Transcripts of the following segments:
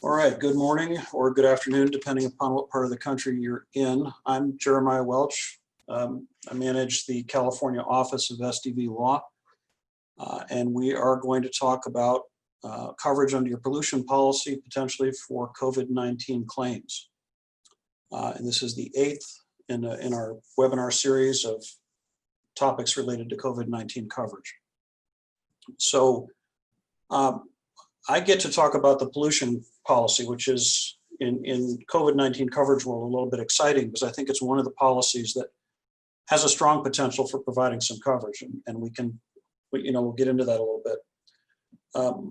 All right, good morning or good afternoon, depending upon what part of the country you're in. I'm Jeremiah Welch. I manage the California office of SDV Law, and we are going to talk about coverage under your pollution policy, potentially for COVID-19 claims. And this is the 8th in our webinar series of topics related to COVID-19 coverage. So I get to talk about the pollution policy, which is in COVID-19 coverage world a little bit exciting because I think it's one of the policies that has a strong potential for providing some coverage, and we'll get into that a little bit.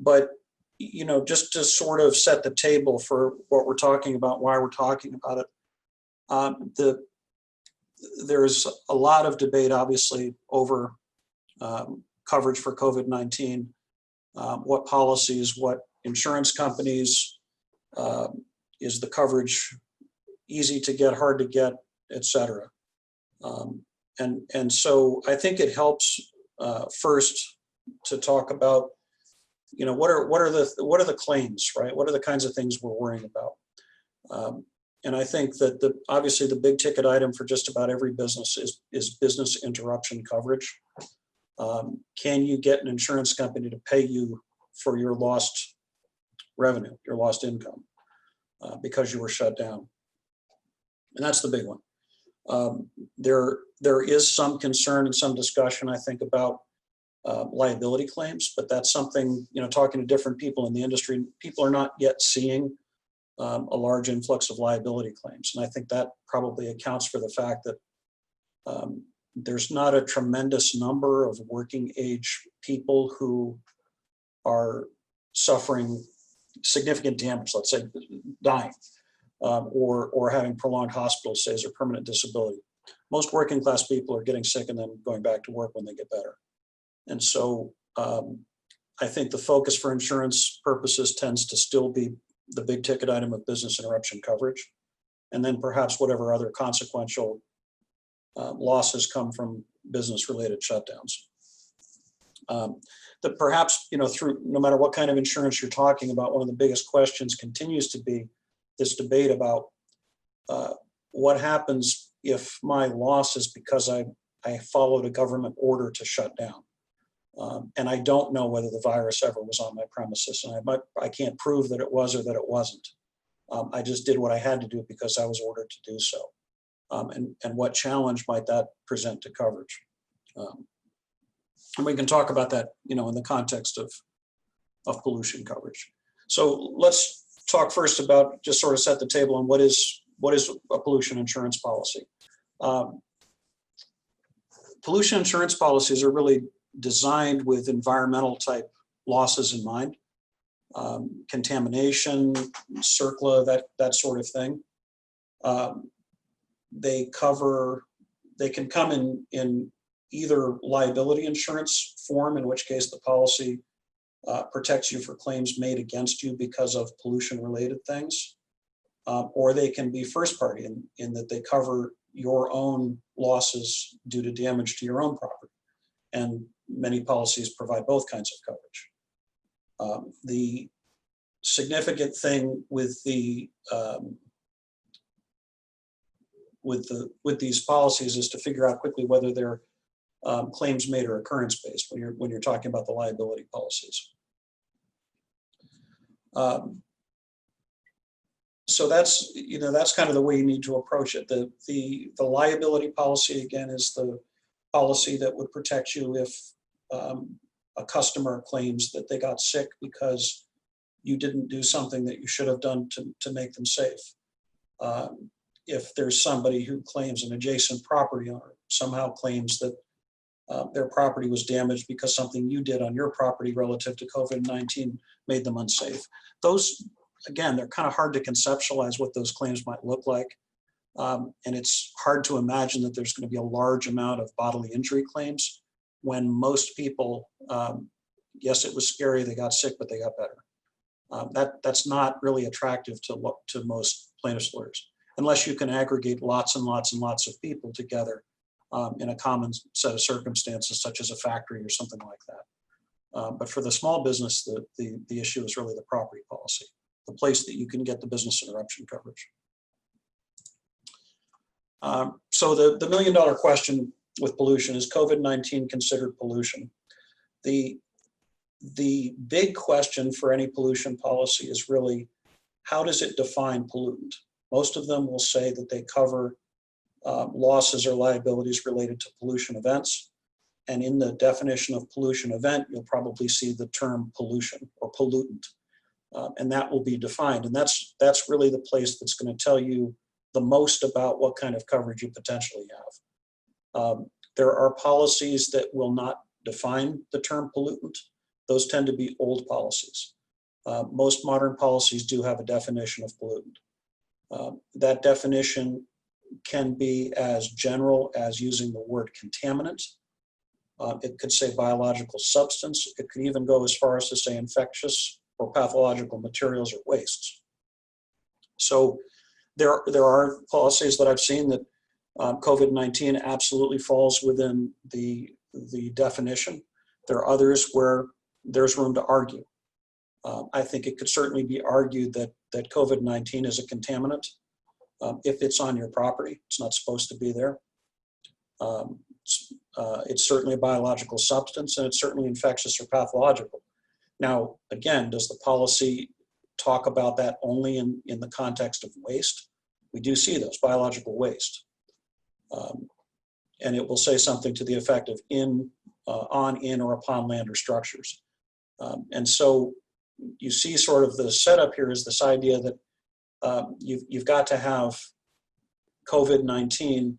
But just to sort of set the table for what we're talking about, why we're talking about it, there's a lot of debate, obviously, over coverage for COVID-19. What policies, what insurance companies, is the coverage easy to get, hard to get, et cetera. And so I think it helps first to talk about, what are the claims, right? What are the kinds of things we're worrying about? And I think that obviously the big ticket item for just about every business is business interruption coverage. Can you get an insurance company to pay you for your lost revenue, your lost income, because you were shut down? And that's the big one. There is some concern and some discussion, I think, about liability claims, but that's something, talking to different people in the industry, people are not yet seeing a large influx of liability claims. And I think that probably accounts for the fact that there's not a tremendous number of working age people who are suffering significant damage, let's say dying, or having prolonged hospital stays or permanent disability. Most working class people are getting sick and then going back to work when they get better. And so I think the focus for insurance purposes tends to still be the big ticket item of business interruption coverage, and then perhaps whatever other consequential losses come from business-related shutdowns. That perhaps, through no matter what kind of insurance you're talking about, one of the biggest questions continues to be this debate about what happens if my loss is because I followed a government order to shut down. And I don't know whether the virus ever was on my premises, and I can't prove that it was or that it wasn't. I just did what I had to do because I was ordered to do so. And what challenge might that present to coverage? And we can talk about that, in the context of pollution coverage. So let's talk first about, just sort of set the table on what is a pollution insurance policy. Pollution insurance policies are really designed with environmental type losses in mind, contamination, CERCLA, that sort of thing. They can come in either liability insurance form, in which case the policy protects you for claims made against you because of pollution related things, or they can be first party in that they cover your own losses due to damage to your own property. And many policies provide both kinds of coverage. The significant thing with these policies is to figure out quickly whether they're claims made or occurrence based when you're talking about the liability policies. So that's kind of the way you need to approach it. The liability policy, again, is the policy that would protect you if a customer claims that they got sick because you didn't do something that you should have done to make them safe. If there's somebody who claims, an adjacent property owner somehow claims that their property was damaged because something you did on your property relative to COVID-19 made them unsafe. Those, again, they're kind of hard to conceptualize what those claims might look like. And it's hard to imagine that there's going to be a large amount of bodily injury claims when most people, yes, it was scary, they got sick, but they got better. That's not really attractive to most plaintiffs' lawyers, unless you can aggregate lots and lots and lots of people together in a common set of circumstances, such as a factory or something like that. But for the small business, the issue is really the property policy. the place that you can get the business interruption coverage. So the million-dollar question with pollution is COVID-19 considered pollution? The big question for any pollution policy is really, how does it define pollutant? Most of them will say that they cover losses or liabilities related to pollution events. And in the definition of pollution event, you'll probably see the term pollution or pollutant. And that will be defined. And that's really the place that's going to tell you the most about what kind of coverage you potentially have. There are policies that will not define the term pollutant. Those tend to be old policies. Most modern policies do have a definition of pollutant. That definition can be as general as using the word contaminant. It could say biological substance. It could even go as far as to say infectious or pathological materials or wastes. So there are policies that I've seen that COVID-19 absolutely falls within the definition. There are others where there's room to argue. I think it could certainly be argued that COVID-19 is a contaminant. If it's on your property, it's not supposed to be there. It's certainly a biological substance, and it's certainly infectious or pathological. Now, again, does the policy talk about that only in the context of waste? We do see those, biological waste. And it will say something to the effect of on, in, or upon land or structures. And so you see sort of the setup here is this idea that you've got to have COVID-19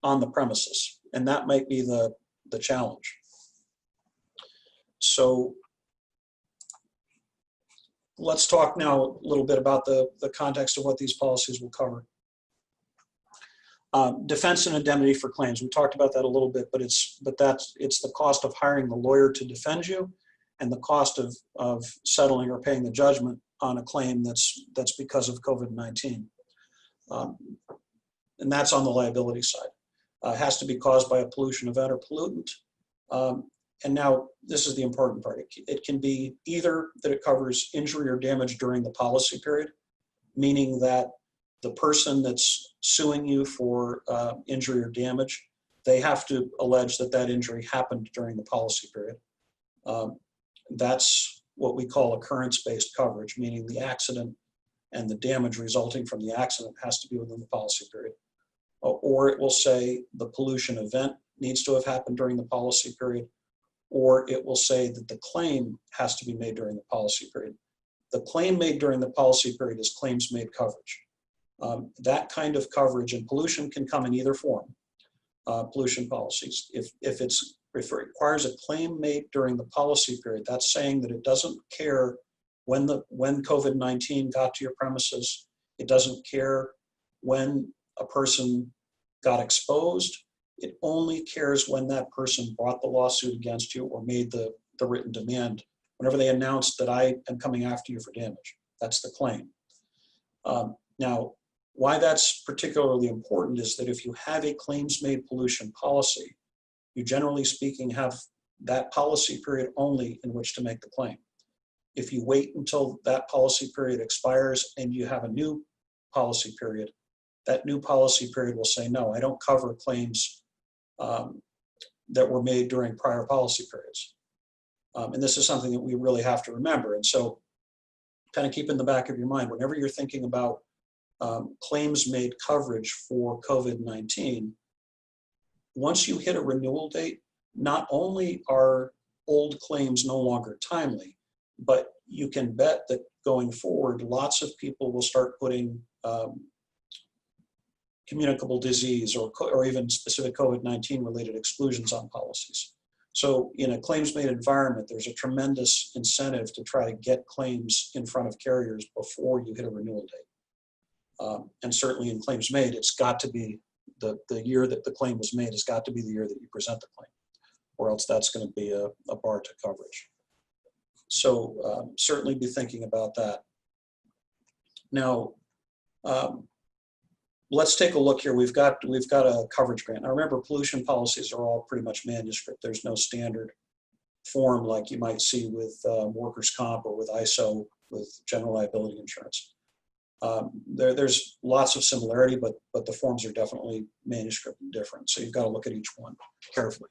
on the premises, and that might be the challenge. So let's talk now a little bit about the context of what these policies will cover. Defense and indemnity for claims. We talked about that a little bit, but it's the cost of hiring the lawyer to defend you, and the cost of settling or paying the judgment on a claim that's because of COVID-19. And that's on the liability side. It has to be caused by a pollution event or pollutant. And now this is the important part. It can be either that it covers injury or damage during the policy period, meaning that the person that's suing you for injury or damage, they have to allege that that injury happened during the policy period. That's what we call occurrence-based coverage, meaning the accident and the damage resulting from the accident has to be within the policy period. Or it will say the pollution event needs to have happened during the policy period, or it will say that the claim has to be made during the policy period. The claim made during the policy period is claims made coverage. That kind of coverage, and pollution can come in either form, pollution policies. If it requires a claim made during the policy period, that's saying that it doesn't care when COVID-19 got to your premises. It doesn't care when a person got exposed. It only cares when that person brought the lawsuit against you or made the written demand, whenever they announced that I am coming after you for damage. That's the claim. Now, why that's particularly important is that if you have a claims-made pollution policy, you generally speaking have that policy period only in which to make the claim. If you wait until that policy period expires and you have a new policy period, that new policy period will say, no, I don't cover claims that were made during prior policy periods. And this is something that we really have to remember. And so kind of keep in the back of your mind, whenever you're thinking about claims made coverage for COVID-19, once you hit a renewal date, not only are old claims no longer timely, but you can bet that going forward, lots of people will start putting communicable disease or even specific COVID-19 related exclusions on policies. So in a claims-made environment, there's a tremendous incentive to try to get claims in front of carriers before you hit a renewal date. And certainly in claims made, it's got to be the year that the claim was made has got to be the year that you present the claim, or else that's going to be a bar to coverage. So certainly be thinking about that. Now, let's take a look here. We've got a coverage grant. Now remember, pollution policies are all pretty much manuscript. There's no standard form like you might see with workers' comp or with ISO general liability insurance. There's lots of similarity, but the forms are definitely manuscript and different. So you've got to look at each one carefully.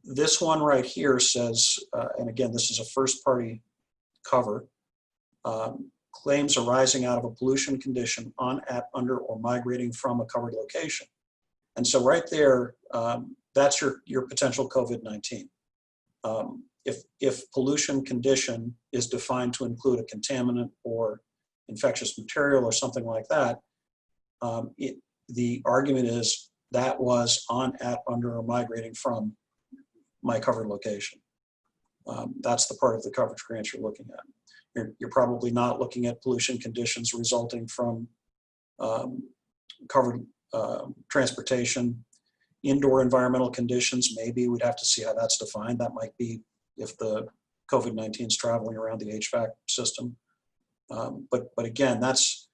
This one right here says, and again, this is a first party cover, claims arising out of a pollution condition on, at, under, or migrating from a covered location. And so right there, that's your potential COVID-19. If pollution condition is defined to include a contaminant or infectious material or something like that, the argument is that was on, at, under, or migrating from my covered location. That's the part of the coverage grant you're looking at. You're probably not looking at pollution conditions resulting from covered transportation. Indoor environmental conditions, maybe we'd have to see how that's defined. That might be if the COVID-19 is traveling around the HVAC system. But again, that's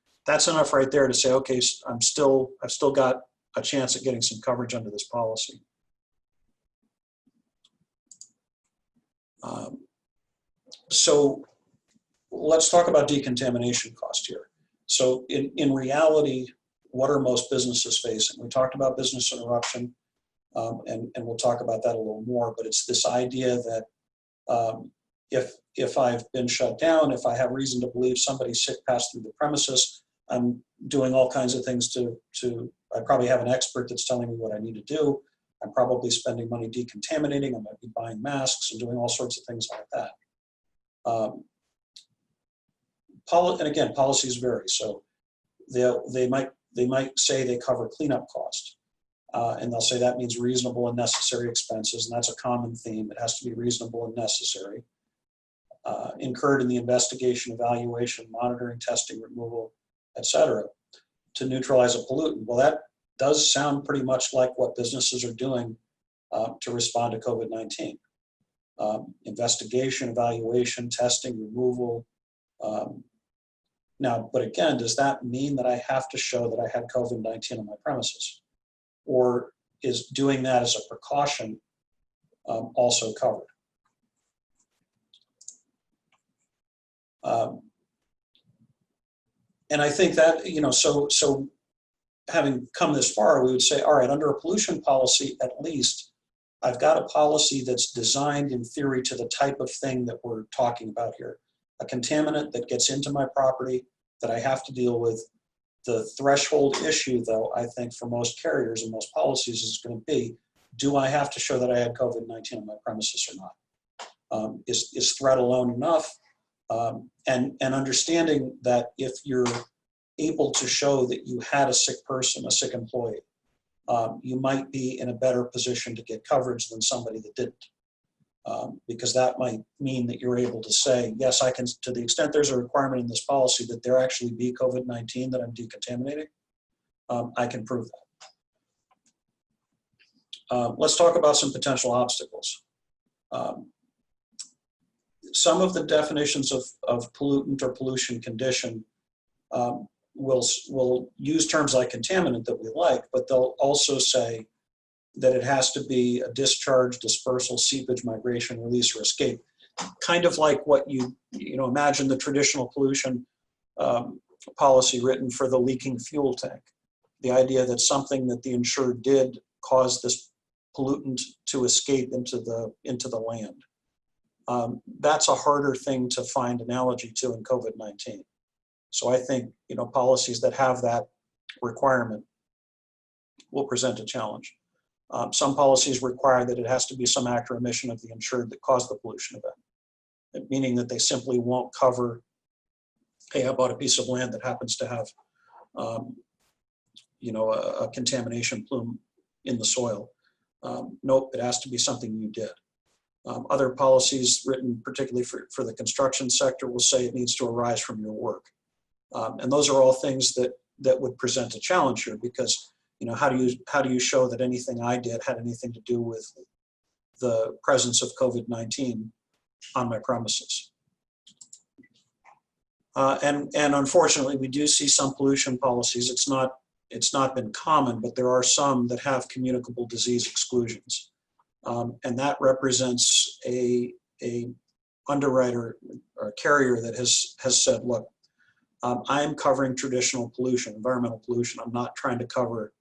enough right there to say, okay, I've still got a chance at getting some coverage under this policy. So let's talk about decontamination cost here. So in reality, what are most businesses facing? We talked about business interruption, and we'll talk about that a little more, but it's this idea that if I've been shut down, if I have reason to believe somebody's sick passed through the premises, I'm doing all kinds of things I probably have an expert that's telling me what I need to do. I'm probably spending money decontaminating. I might be buying masks and doing all sorts of things like that. And again, policies vary. So they might say they cover cleanup cost, and they'll say that means reasonable and necessary expenses, and that's a common theme. It has to be reasonable and necessary. Incurred in the investigation, evaluation, monitoring, testing, removal, etc., to neutralize a pollutant. Well, that does sound pretty much like what businesses are doing to respond to COVID-19. Investigation, evaluation, testing, removal. Now, but again, does that mean that I have to show that I had COVID-19 on my premises? Or is doing that as a precaution also covered? And I think that, so having come this far, we would say, all right, under a pollution policy, at least, I've got a policy that's designed in theory to the type of thing that we're talking about here. A contaminant that gets into my property that I have to deal with. The threshold issue, though, I think for most carriers and most policies is going to be, do I have to show that I had COVID-19 on my premises or not? Is threat alone enough? And understanding that if you're able to show that you had a sick person, a sick employee, you might be in a better position to get coverage than somebody that didn't. Because that might mean that you're able to say, yes, I can, to the extent there's a requirement in this policy that there actually be COVID-19 that I'm decontaminating, I can prove that. Let's talk about some potential obstacles. Some of the definitions of pollutant or pollution condition will use terms like contaminant that we like, but they'll also say that it has to be a discharge, dispersal, seepage, migration, release, or escape. Kind of like what you imagine the traditional pollution policy written for the leaking fuel tank. The idea that something that the insured did caused this pollutant to escape into the land. That's a harder thing to find analogy to in COVID-19. So I think policies that have that requirement will present a challenge. Some policies require that it has to be some act or omission of the insured that caused the pollution event, meaning that they simply won't cover, hey, I bought a piece of land that happens to have a contamination plume in the soil. Nope, it has to be something you did. Other policies written particularly for the construction sector will say it needs to arise from your work. And those are all things that would present a challenge here, because how do you show that anything I did had anything to do with the presence of COVID-19 on my premises? And unfortunately, we do see some pollution policies. It's not been common, but there are some that have communicable disease exclusions. And that represents a underwriter or carrier that has said, look, I'm covering traditional pollution, environmental pollution. I'm not trying to cover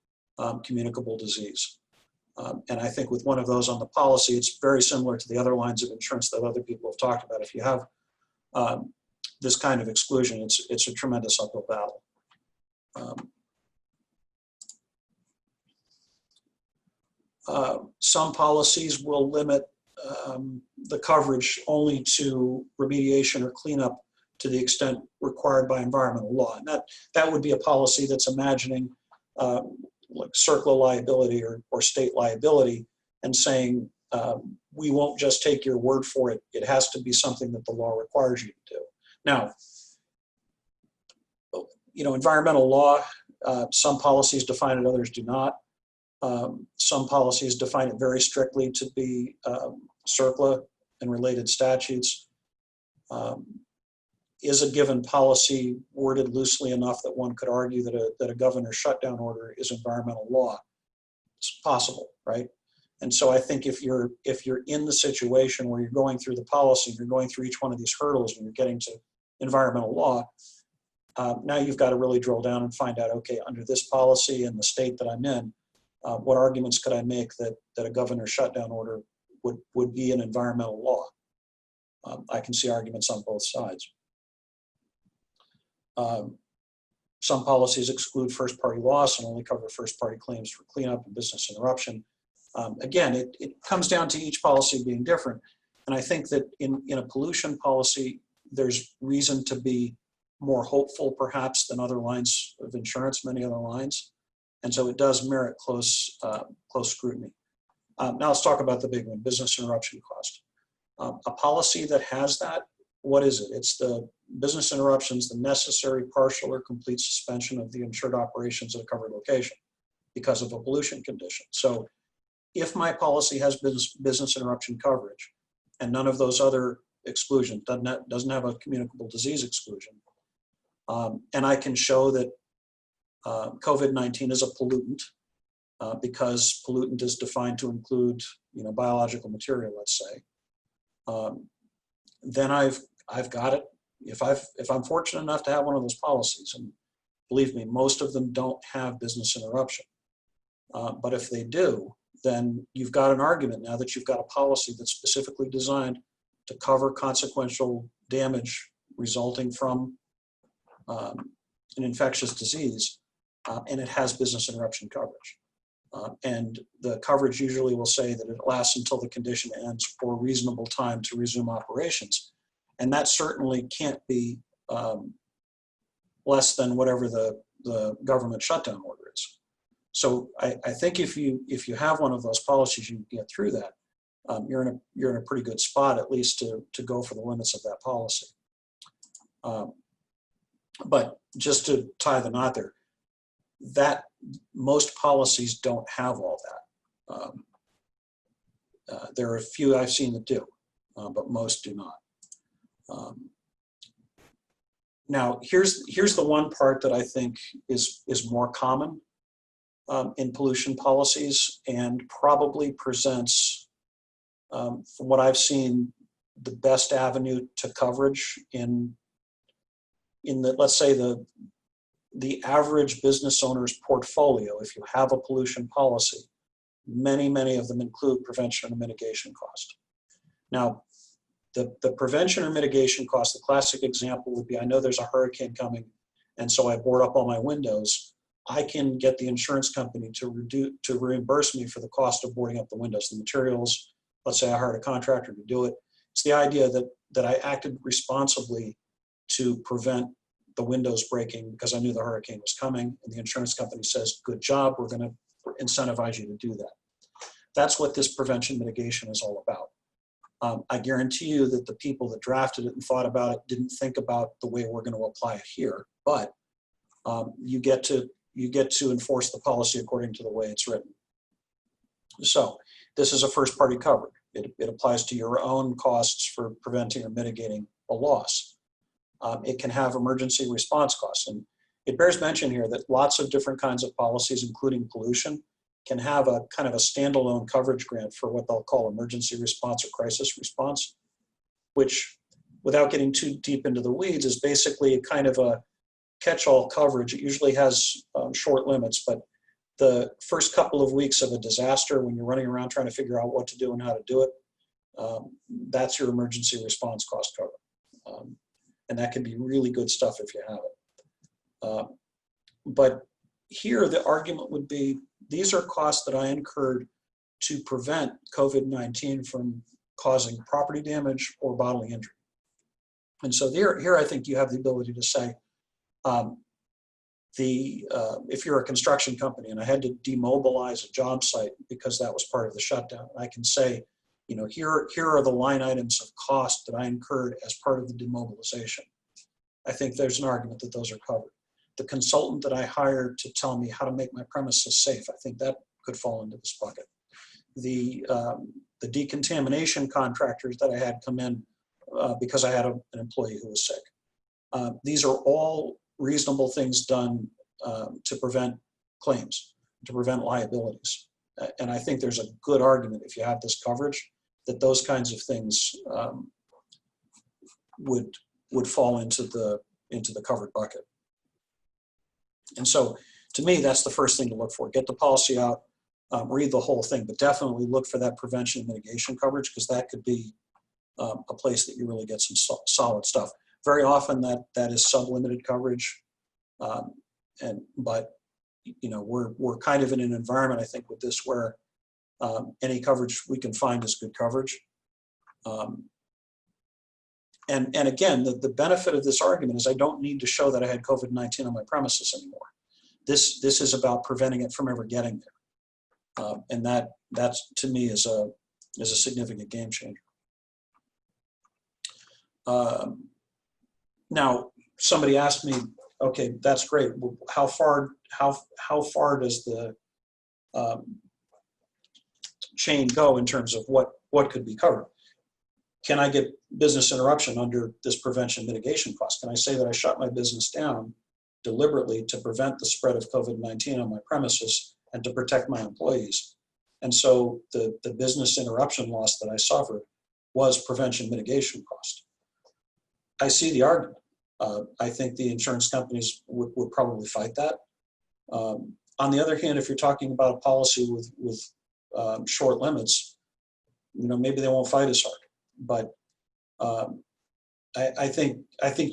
communicable disease. And I think with one of those on the policy, it's very similar to the other lines of insurance that other people have talked about. If you have this kind of exclusion, it's a tremendous uphill battle. Some policies will limit the coverage only to remediation or cleanup to the extent required by environmental law. And that would be a policy that's imagining like CERCLA liability or state liability and saying, we won't just take your word for it. It has to be something that the law requires you to do. Now, environmental law, some policies define it, others do not. Some policies define it very strictly to be CERCLA and related statutes. Is a given policy worded loosely enough that one could argue that a governor's shutdown order is environmental law? It's possible, right? And so I think if you're in the situation where you're going through the policy, you're going through each one of these hurdles and you're getting to environmental law, now you've got to really drill down and find out, okay, under this policy and the state that I'm in, what arguments could I make that a governor's shutdown order would be an environmental law? I can see arguments on both sides. Some policies exclude first-party loss and only cover first-party claims for cleanup and business interruption. Again, it comes down to each policy being different. And I think that in a pollution policy, there's reason to be more hopeful perhaps than other lines of insurance, many other lines. And so it does merit close scrutiny. Now let's talk about the big one, business interruption cost. A policy that has that, what is it? It's the business interruptions, the necessary partial or complete suspension of the insured operations at a covered location because of a pollution condition. So if my policy has business interruption coverage and none of those other exclusions, doesn't have a communicable disease exclusion, and I can show that COVID-19 is a pollutant because pollutant is defined to include, biological material, let's say, then I've got it. If I'm fortunate enough to have one of those policies, and believe me, most of them don't have business interruption, but if they do, then you've got an argument now that you've got a policy that's specifically designed to cover consequential damage resulting from an infectious disease, and it has business interruption coverage. And the coverage usually will say that it lasts until the condition ends for a reasonable time to resume operations. And that certainly can't be less than whatever the government shutdown order is. So I think if you have one of those policies, you can get through that. You're in a pretty good spot, at least to go for the limits of that policy. But just to tie the knot there, that most policies don't have all that. There are a few I've seen that do, but most do not. Now, here's the one part that I think is more common in pollution policies and probably presents, from what I've seen, the best avenue to coverage in the, let's say, the average business owner's portfolio. If you have a pollution policy, many of them include prevention and mitigation cost. Now, the prevention or mitigation cost, the classic example would be, I know there's a hurricane coming, and so I board up all my windows. I can get the insurance company to reimburse me for the cost of boarding up the windows, the materials. Let's say I hired a contractor to do it. It's the idea that I acted responsibly to prevent the windows breaking because I knew the hurricane was coming, and the insurance company says, good job, we're going to incentivize you to do that. That's what this prevention mitigation is all about. I guarantee you that the people that drafted it and thought about it didn't think about the way we're going to apply it here, but you get to enforce the policy according to the way it's written. So this is a first party cover. It applies to your own costs for preventing or mitigating a loss. It can have emergency response costs. And it bears mention here that lots of different kinds of policies, including pollution, can have a kind of a standalone coverage grant for what they'll call emergency response or crisis response. which, without getting too deep into the weeds, is basically a kind of a catch-all coverage. It usually has short limits, but the first couple of weeks of a disaster, when you're running around trying to figure out what to do and how to do it, that's your emergency response cost cover. And that can be really good stuff if you have it. But here the argument would be, these are costs that I incurred to prevent COVID-19 from causing property damage or bodily injury. And so here I think you have the ability to say, if you're a construction company and I had to demobilize a job site because that was part of the shutdown, I can say, here are the line items of cost that I incurred as part of the demobilization. I think there's an argument that those are covered. The consultant that I hired to tell me how to make my premises safe, I think that could fall into this bucket. The decontamination contractors that I had come in because I had an employee who was sick. These are all reasonable things done to prevent claims, to prevent liabilities. And I think there's a good argument, if you have this coverage, that those kinds of things would fall into the covered bucket. And so, to me, that's the first thing to look for. Get the policy out, read the whole thing, but definitely look for that prevention and mitigation coverage, because that could be a place that you really get some solid stuff. Very often that is sublimited coverage, but we're kind of in an environment, I think, with this where any coverage we can find is good coverage. And again, the benefit of this argument is I don't need to show that I had COVID-19 on my premises anymore. This is about preventing it from ever getting there, and that to me is a significant game changer. Now, somebody asked me, okay, that's great. How far does the chain go in terms of what could be covered? Can I get business interruption under this prevention mitigation cost? Can I say that I shut my business down deliberately to prevent the spread of COVID-19 on my premises and to protect my employees? And so the business interruption loss that I suffered was prevention mitigation cost. I see the argument. I think the insurance companies would probably fight that. On the other hand, if you're talking about a policy with short limits, maybe they won't fight as hard. But I think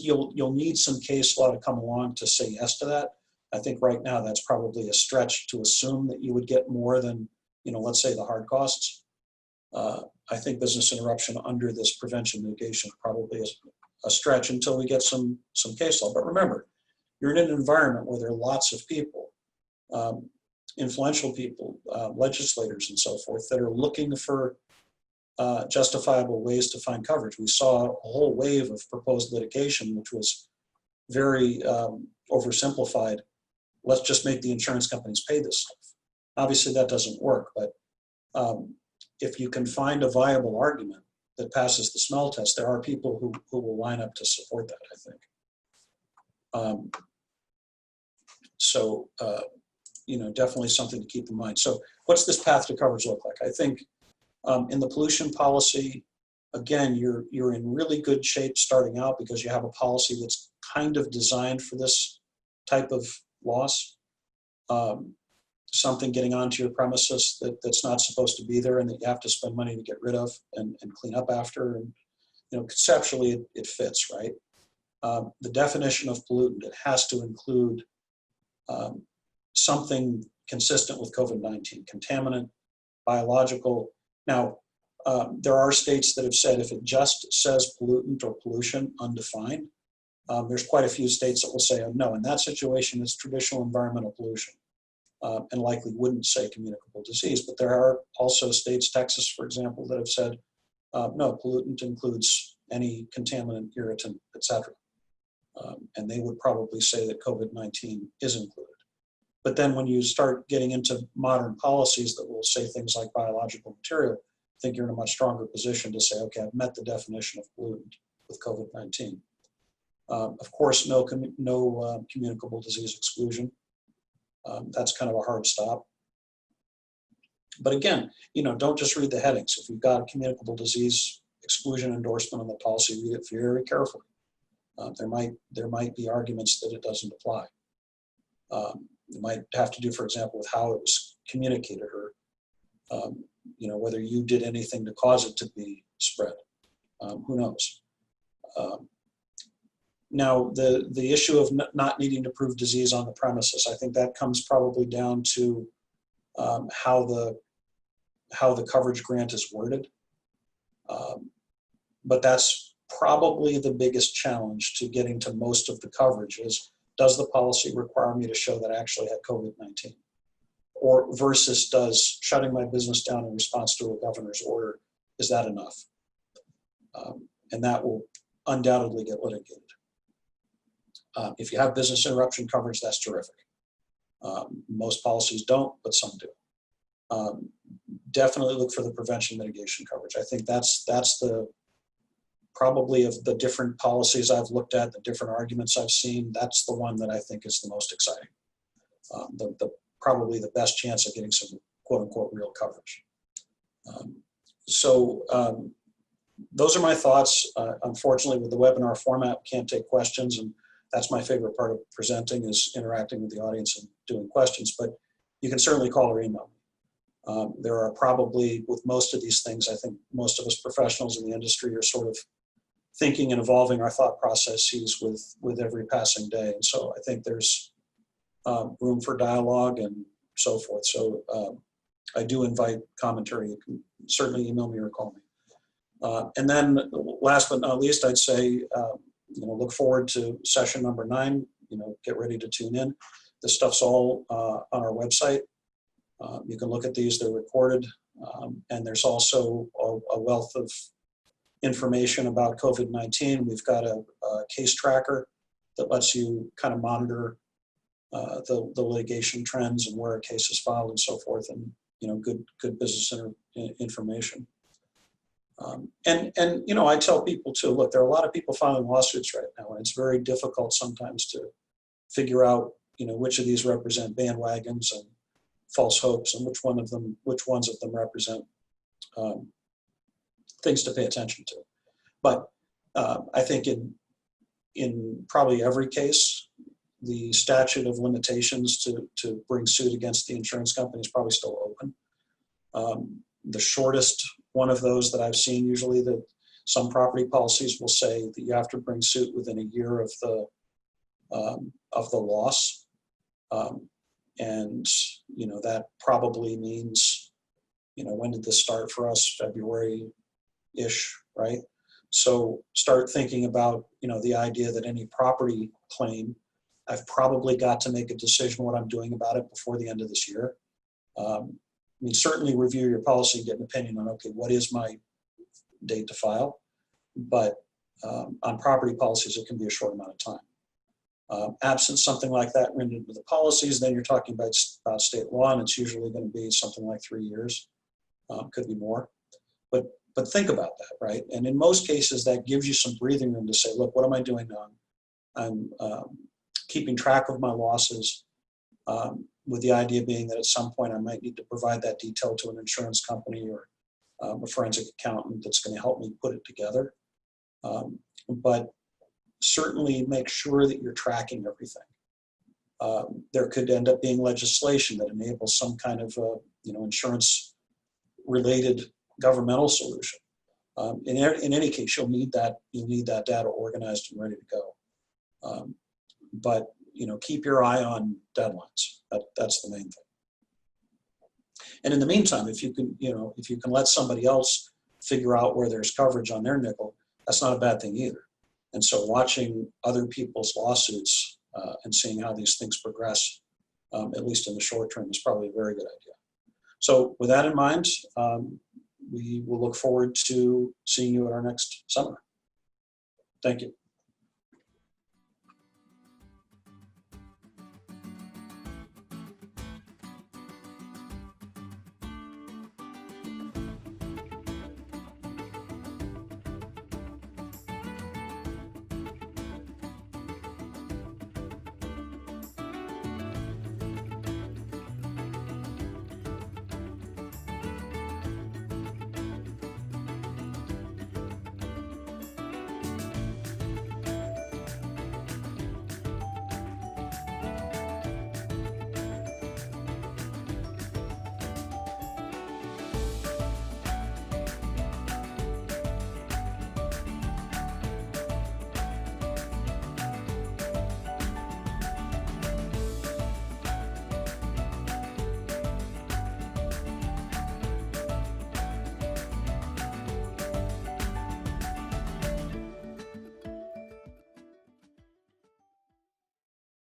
you'll need some case law to come along to say yes to that. I think right now that's probably a stretch to assume that you would get more than, let's say the hard costs. I think business interruption under this prevention mitigation probably is a stretch until we get some case law. But remember, you're in an environment where there are lots of people, influential people, legislators and so forth, that are looking for justifiable ways to find coverage. We saw a whole wave of proposed litigation, which was very oversimplified. Let's just make the insurance companies pay this stuff. Obviously, that doesn't work, but if you can find a viable argument that passes the smell test, there are people who will line up to support that, I think. Definitely something to keep in mind. So what's this path to coverage look like? I think in the pollution policy, again, you're in really good shape starting out because you have a policy that's kind of designed for this type of loss. Something getting onto your premises that's not supposed to be there and that you have to spend money to get rid of and clean up after. And conceptually it fits, right? The definition of pollutant, it has to include something consistent with COVID-19, contaminant, biological. Now, there are states that have said if it just says pollutant or pollution undefined, there's quite a few states that will say, oh, no, in that situation, it's traditional environmental pollution, and likely wouldn't say communicable disease. But there are also states, Texas, for example, that have said, no, pollutant includes any contaminant, irritant, etc. And they would probably say that COVID-19 is included. But then when you start getting into modern policies that will say things like biological material, I think you're in a much stronger position to say, okay, I've met the definition of pollutant with COVID-19. Of course, no communicable disease exclusion. That's kind of a hard stop. But again, don't just read the headings. If you've got a communicable disease exclusion endorsement on the policy, read it very carefully. There might be arguments that it doesn't apply. It might have to do, for example, with how it was communicated, or whether you did anything to cause it to be spread. Who knows? Now, the issue of not needing to prove disease on the premises, I think that comes probably down to how the coverage grant is worded. But that's probably the biggest challenge to getting to most of the coverage is, does the policy require me to show that I actually had COVID-19? Or versus does shutting my business down in response to a governor's order, is that enough? And that will undoubtedly get litigated. If you have business interruption coverage, that's terrific. Most policies don't, but some do. Definitely look for the prevention mitigation coverage. I think that's the probably of the different policies I've looked at, the different arguments I've seen, that's the one that I think is the most exciting. Probably the best chance of getting some quote unquote real coverage. Those are my thoughts. Unfortunately, with the webinar format, we can't take questions, and that's my favorite part of presenting, is interacting with the audience and doing questions, but you can certainly call or email me. There are probably, with most of these things, I think most of us professionals in the industry are sort of thinking and evolving our thought processes with every passing day. And so I think there's room for dialogue and so forth. So I do invite commentary. You can certainly email me or call me. And then last but not least, I'd say, look forward to session number 9. Get ready to tune in. This stuff's all on our website. You can look at these, they're recorded. And there's also a wealth of information about COVID-19. We've got a case tracker that lets you kind of monitor the litigation trends and where a case is filed and so forth, and good business information. And I tell people too, look, there are a lot of people filing lawsuits right now, and it's very difficult sometimes to figure out which of these represent bandwagons and false hopes, and which ones of them represent things to pay attention to. But I think in probably every case, the statute of limitations to bring suit against the insurance company is probably still open. The shortest one of those that I've seen, usually that some property policies will say that you have to bring suit within a year of the loss. And that probably means, when did this start for us? February-ish, right? So start thinking about, the idea that any property claim, I've probably got to make a decision what I'm doing about it before the end of this year. Certainly review your policy and get an opinion on, okay, what is my date to file? But on property policies, it can be a short amount of time. Absent something like that written into the policies, then you're talking about state law, and it's usually going to be something like 3 years, could be more. But think about that, right? And in most cases, that gives you some breathing room to say, look, what am I doing now? I'm keeping track of my losses, with the idea being that at some point I might need to provide that detail to an insurance company or a forensic accountant that's going to help me put it together. But certainly make sure that you're tracking everything. There could end up being legislation that enables some kind of insurance-related governmental solution. In any case, you'll need that data organized and ready to go. But keep your eye on deadlines. That's the main thing. And in the meantime, if you can let somebody else figure out where there's coverage on their nickel, that's not a bad thing either. And so watching other people's lawsuits and seeing how these things progress, at least in the short term, is probably a very good idea. So with that in mind, we will look forward to seeing you at our next seminar. Thank you.